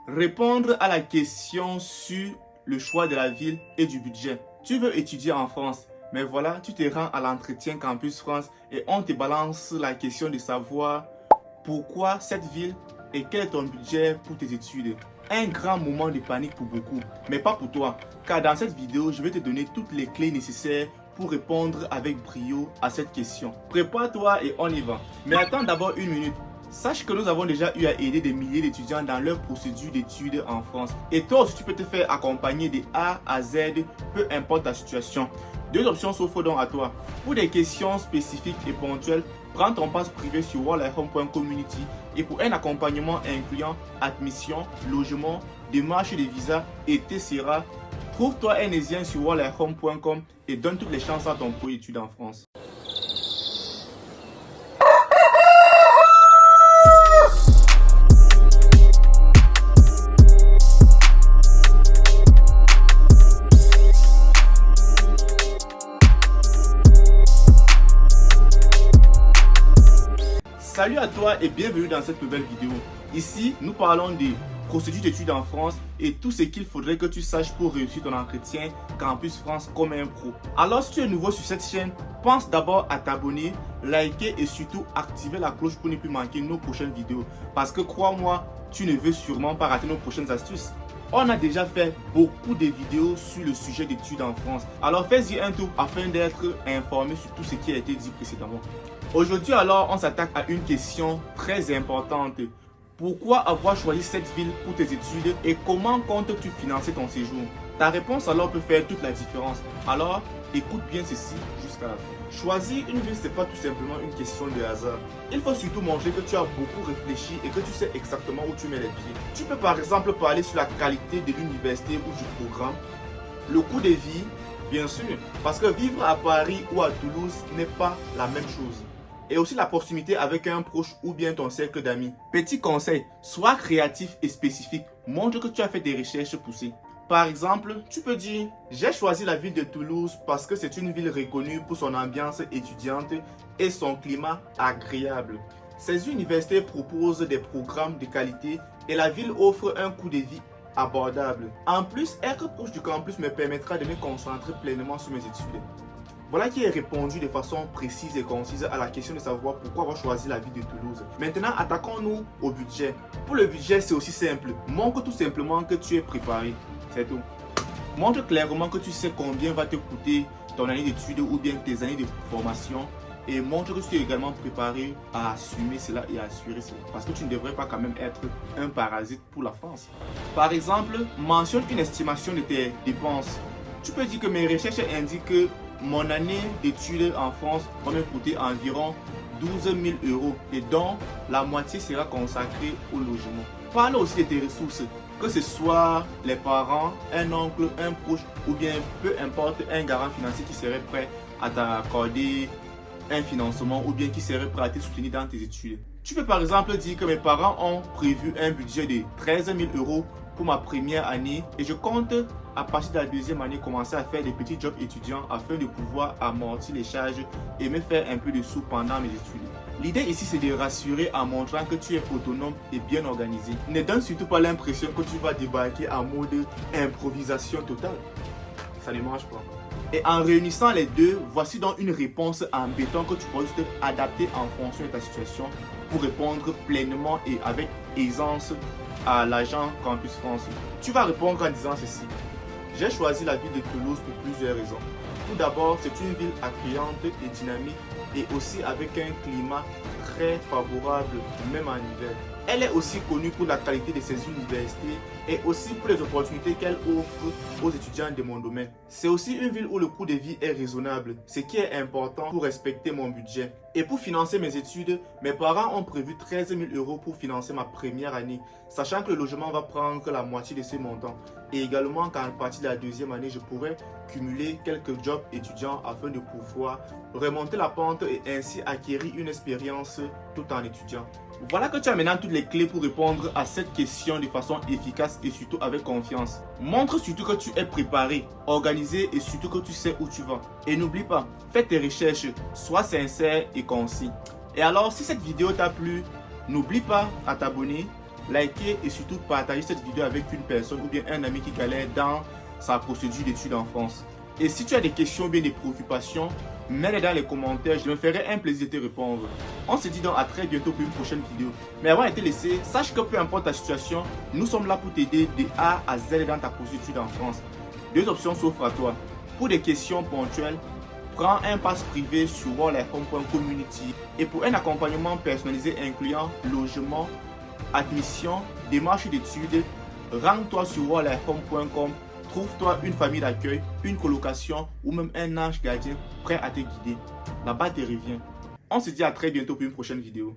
Répondre à la question sur le choix de la ville et du budget. Tu veux étudier en France, mais voilà, tu te rends à l'entretien Campus France et on te balance la question de savoir pourquoi cette ville et quel est ton budget pour tes études. Un grand moment de panique pour beaucoup, mais pas pour toi, car dans cette vidéo, je vais te donner toutes les clés nécessaires pour répondre avec brio à cette question. Prépare-toi et on y va. Mais attends d'abord une minute. Sache que nous avons déjà eu à aider des milliers d'étudiants dans leur procédure d'études en France. Et toi aussi, tu peux te faire accompagner de A à Z, peu importe ta situation. Deux options s'offrent donc à toi. Pour des questions spécifiques et ponctuelles, prends ton pass privé sur wallihome.community et pour un accompagnement incluant admission, logement, démarche de visa, etc. Trouve-toi un Aisien sur wallihome.com et donne toutes les chances à ton projet d'études en France. Salut à toi et bienvenue dans cette nouvelle vidéo. Ici, nous parlons des procédures d'études en France et tout ce qu'il faudrait que tu saches pour réussir ton entretien Campus France comme un pro. Alors si tu es nouveau sur cette chaîne, pense d'abord à t'abonner, liker et surtout activer la cloche pour ne plus manquer nos prochaines vidéos. Parce que crois-moi, tu ne veux sûrement pas rater nos prochaines astuces. On a déjà fait beaucoup de vidéos sur le sujet d'études en France. Alors fais-y un tour afin d'être informé sur tout ce qui a été dit précédemment. Aujourd'hui alors, on s'attaque à une question très importante. Pourquoi avoir choisi cette ville pour tes études et comment comptes-tu financer ton séjour? Ta réponse alors peut faire toute la différence. Alors, écoute bien ceci jusqu'à la fin. Choisir une ville, ce n'est pas tout simplement une question de hasard. Il faut surtout montrer que tu as beaucoup réfléchi et que tu sais exactement où tu mets les pieds. Tu peux par exemple parler sur la qualité de l'université ou du programme, le coût de vie, bien sûr, parce que vivre à Paris ou à Toulouse n'est pas la même chose. Et aussi la proximité avec un proche ou bien ton cercle d'amis. Petit conseil, sois créatif et spécifique. Montre que tu as fait des recherches poussées. Par exemple, tu peux dire « J'ai choisi la ville de Toulouse parce que c'est une ville reconnue pour son ambiance étudiante et son climat agréable. Ces universités proposent des programmes de qualité et la ville offre un coût de vie abordable. En plus, être proche du campus me permettra de me concentrer pleinement sur mes études. » Voilà qui est répondu de façon précise et concise à la question de savoir pourquoi avoir choisi la ville de Toulouse. Maintenant, attaquons-nous au budget. Pour le budget, c'est aussi simple. Montre tout simplement que tu es préparé. C'est tout. Montre clairement que tu sais combien va te coûter ton année d'études ou bien tes années de formation. Et montre que tu es également préparé à assumer cela et à assurer cela. Parce que tu ne devrais pas quand même être un parasite pour la France. Par exemple, mentionne une estimation de tes dépenses. Tu peux dire que mes recherches indiquent que mon année d'études en France va me coûter environ 12 000 € et dont la moitié sera consacrée au logement. Parle aussi de tes ressources, que ce soit les parents, un oncle, un proche ou bien peu importe un garant financier qui serait prêt à t'accorder un financement ou bien qui serait prêt à te soutenir dans tes études. Tu peux par exemple dire que mes parents ont prévu un budget de 13 000 € pour ma première année et je compte à partir de la deuxième année commencer à faire des petits jobs étudiants afin de pouvoir amortir les charges et me faire un peu de sous pendant mes études. L'idée ici c'est de rassurer en montrant que tu es autonome et bien organisé. Ne donne surtout pas l'impression que tu vas débarquer en mode improvisation totale. Ça ne marche pas. Et en réunissant les deux, voici donc une réponse en béton que tu peux juste adapter en fonction de ta situation pour répondre pleinement et avec aisance à l'agent Campus France. Tu vas répondre en disant ceci. J'ai choisi la ville de Toulouse pour plusieurs raisons. Tout d'abord, c'est une ville accueillante et dynamique et aussi avec un climat très favorable, même en hiver. Elle est aussi connue pour la qualité de ses universités et aussi pour les opportunités qu'elle offre aux étudiants de mon domaine. C'est aussi une ville où le coût de vie est raisonnable, ce qui est important pour respecter mon budget. Et pour financer mes études, mes parents ont prévu 13 000 € pour financer ma première année, sachant que le logement va prendre la moitié de ce montant. Et également qu'à partir de la deuxième année, je pourrais cumuler quelques jobs étudiants afin de pouvoir remonter la pente et ainsi acquérir une expérience tout en étudiant. Voilà que tu as maintenant toutes les clés pour répondre à cette question de façon efficace et surtout avec confiance. Montre surtout que tu es préparé, organisé et surtout que tu sais où tu vas. Et n'oublie pas, fais tes recherches, sois sincère et concis. Et alors, si cette vidéo t'a plu, n'oublie pas à t'abonner, likez et surtout partagez cette vidéo avec une personne ou bien un ami qui galère dans sa procédure d'études en France. Et si tu as des questions ou bien des préoccupations, mets-les dans les commentaires, je me ferai un plaisir de te répondre. On se dit donc à très bientôt pour une prochaine vidéo. Mais avant de te laisser, sache que peu importe ta situation, nous sommes là pour t'aider de A à Z dans ta procédure en France. Deux options s'offrent à toi. Pour des questions ponctuelles, prends un pass privé sur wallahome.community et pour un accompagnement personnalisé incluant logement, admission, démarche d'études, rends-toi sur wallahome.com. Trouve-toi une famille d'accueil, une colocation ou même un ange gardien prêt à te guider. La balle te revient. On se dit à très bientôt pour une prochaine vidéo.